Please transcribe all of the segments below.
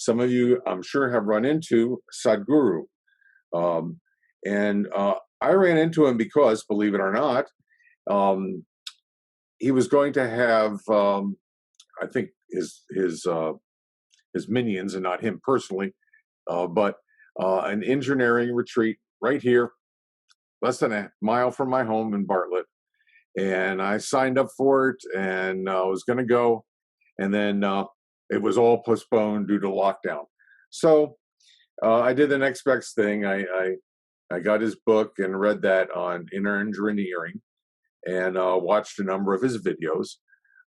some of you, I'm sure, have run into Sadhguru. And I ran into him because, believe it or not, he was going to have, I think, his minions, and not him personally, but an engineering retreat right here, less than a mile from my home in Bartlett. And I signed up for it, and I was going to go, and then it was all postponed due to lockdown. So I did the next best thing. I got his book and read that on inner engineering, and watched a number of his videos.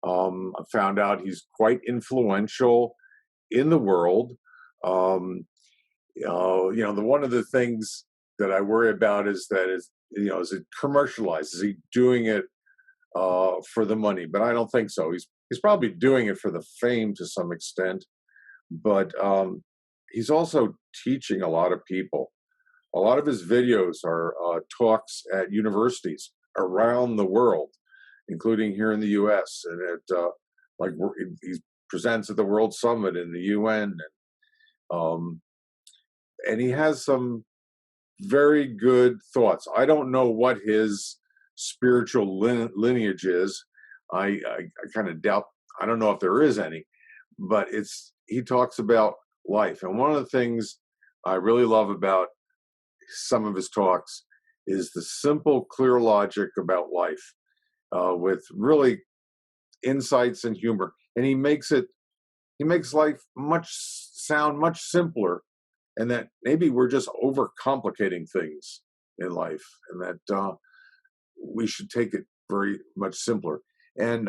I found out he's quite influential in the world. One of the things that I worry about is that is it commercialized? Is he doing it for the money? But I don't think so. He's probably doing it for the fame to some extent, but he's also teaching a lot of people. A lot of his videos are talks at universities around the world, including here in the U.S. And he presents at the World Summit in the UN, and he has some very good thoughts. I don't know what his spiritual lineage is. I kind of doubt. I don't know if there is any, but he talks about life. And one of the things I really love about some of his talks is the simple, clear logic about life, with really insights and humor. And he makes life sound much simpler, and that maybe we're just overcomplicating things in life, and that we should take it very much simpler. And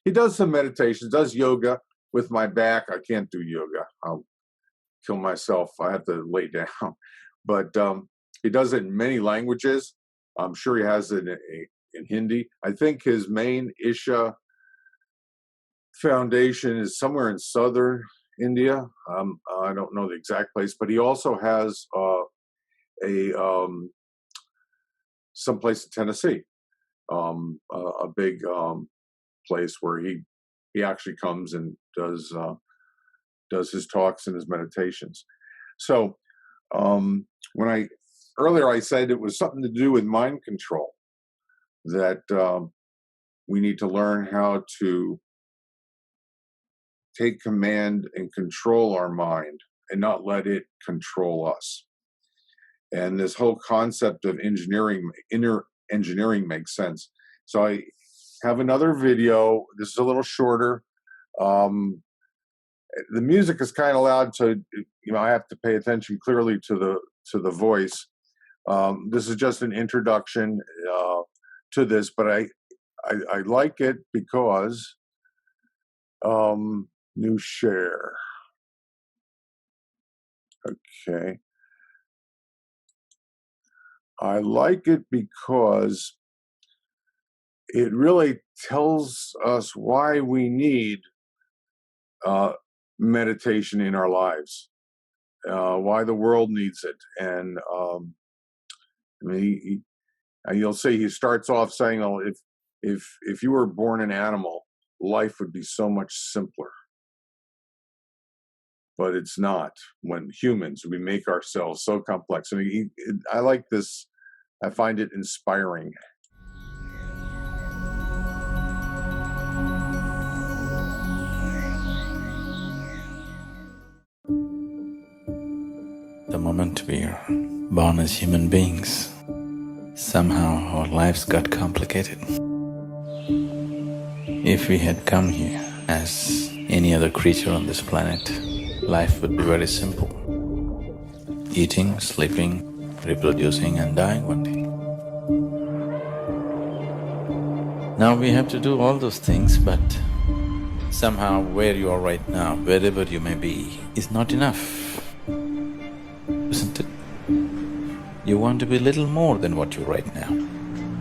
he does some meditations, does yoga with my back. I can't do yoga. I'll kill myself. I have to lay down. But he does it in many languages. I'm sure he has it in Hindi. I think his main Isha foundation is somewhere in southern India. I don't know the exact place, but he also has someplace in Tennessee, a big place where he actually comes and does his talks and his meditations. So when earlier I said it was something to do with mind control, that we need to learn how to take command and control our mind and not let it control us. And this whole concept of inner engineering makes sense. So I have another video. This is a little shorter. The music is kind of loud, so I have to pay attention clearly to the voice. This is just an introduction to this, but I like it because new share. Okay. I like it because it really tells us why we need meditation in our lives, why the world needs it. And you'll see he starts off saying, "Oh, if you were born an animal, life would be so much simpler." But it's not. When humans, we make ourselves so complex. And I like this. I find it inspiring. The moment we are born as human beings, somehow our lives got complicated. If we had come here as any other creature on this planet, life would be very simple. Eating, sleeping, reproducing and dying one day. Now we have to do all those things, but somehow where you are right now, wherever you may be, is not enough, isn't it? You want to be little more than what you're right now.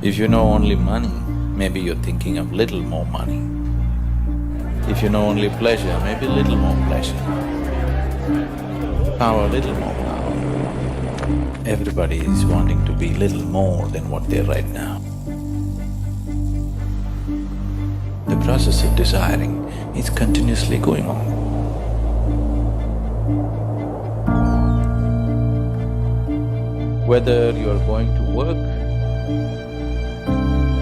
If you know only money, maybe you're thinking of little more money. If you know only pleasure, maybe little more pleasure. Power, little more power. Everybody is wanting to be little more than what they're right now. The process of desiring is continuously going on. Whether you're going to work,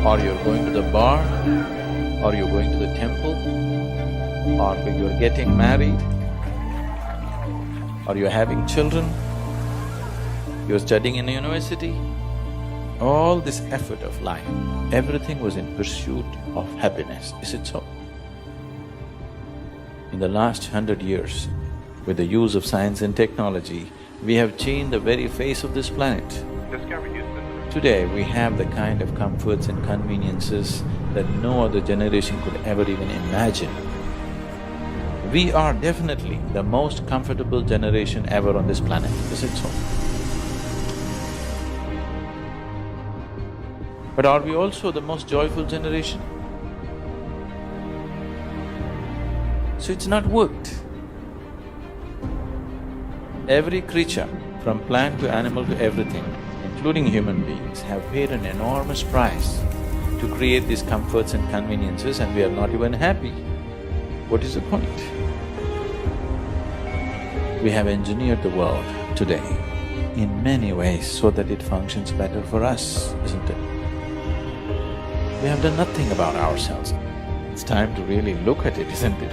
or you're going to the bar, or you're going to the temple, or you're getting married, or you're having children, you're studying in a university, all this effort of life, everything was in pursuit of happiness, is it so? In the last 100 years, with the use of science and technology, we have changed the very face of this planet. Today, we have the kind of comforts and conveniences that no other generation could ever even imagine. We are definitely the most comfortable generation ever on this planet, is it so? But are we also the most joyful generation? So it's not worked. Every creature, from plant to animal to everything, including human beings, have paid an enormous price to create these comforts and conveniences, and we are not even happy. What is the point? We have engineered the world today in many ways so that it functions better for us, isn't it? We have done nothing about ourselves. It's time to really look at it, isn't it?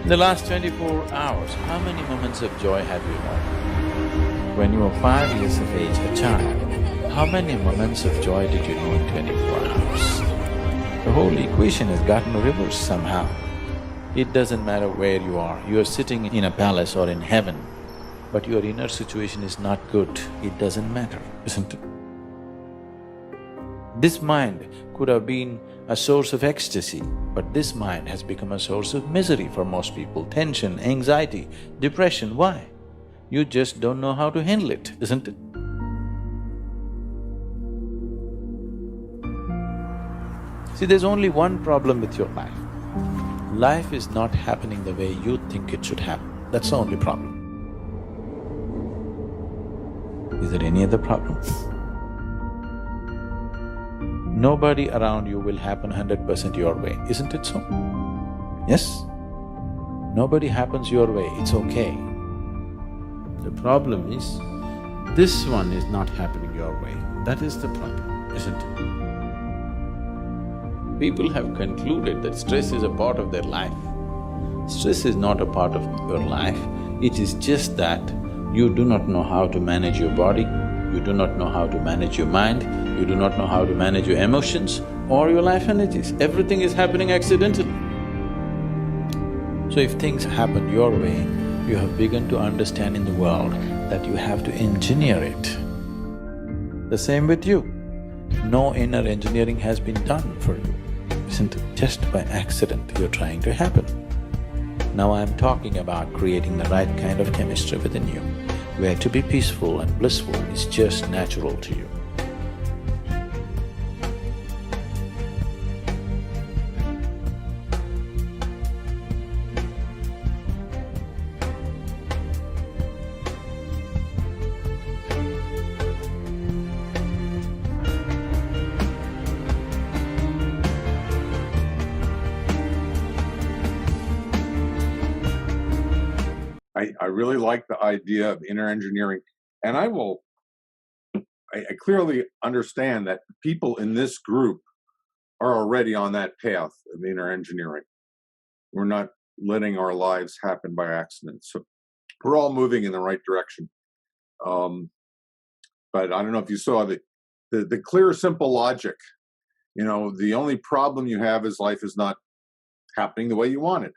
In the last 24 hours, how many moments of joy have you known? When you were 5 years of age, a child, how many moments of joy did you know in 24 hours? The whole equation has gotten reversed somehow. It doesn't matter where you are sitting in a palace or in heaven, but your inner situation is not good, it doesn't matter, isn't it? This mind could have been a source of ecstasy, but this mind has become a source of misery for most people, tension, anxiety, depression. Why? You just don't know how to handle it, isn't it? See, there's only one problem with your life. Life is not happening the way you think it should happen. That's the only problem. Is there any other problem? Nobody around you will happen 100% your way, isn't it so? Yes? Nobody happens your way, it's okay. The problem is, this one is not happening your way. That is the problem, isn't it? People have concluded that stress is a part of their life. Stress is not a part of your life, it is just that you do not know how to manage your body, you do not know how to manage your mind, you do not know how to manage your emotions or your life energies. Everything is happening accidentally. So if things happen your way, you have begun to understand in the world that you have to engineer it. The same with you. No inner engineering has been done for you, isn't it? Just by accident you're trying to happen. Now I'm talking about creating the right kind of chemistry within you, where to be peaceful and blissful is just natural to you. I really like the idea of inner engineering, and I clearly understand that people in this group are already on that path of inner engineering. We're not letting our lives happen by accident, so we're all moving in the right direction. But I don't know if you saw the clear, simple logic. You know, the only problem you have is life is not happening the way you want it.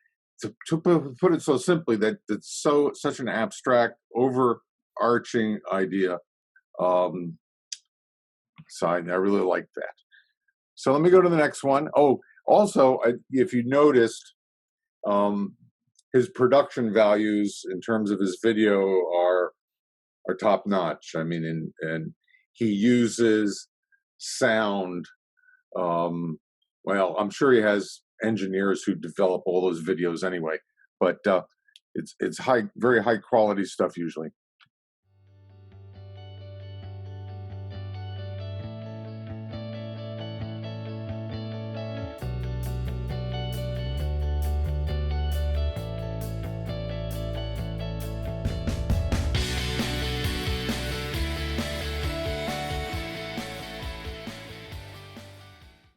To put it so simply, that it's such an abstract, overarching idea. So I really like that. So let me go to the next one. Oh, also, if you noticed, his production values in terms of his video are top notch. I mean, and he uses sound. Well, I'm sure he has engineers who develop all those videos anyway, but it's very high quality stuff usually.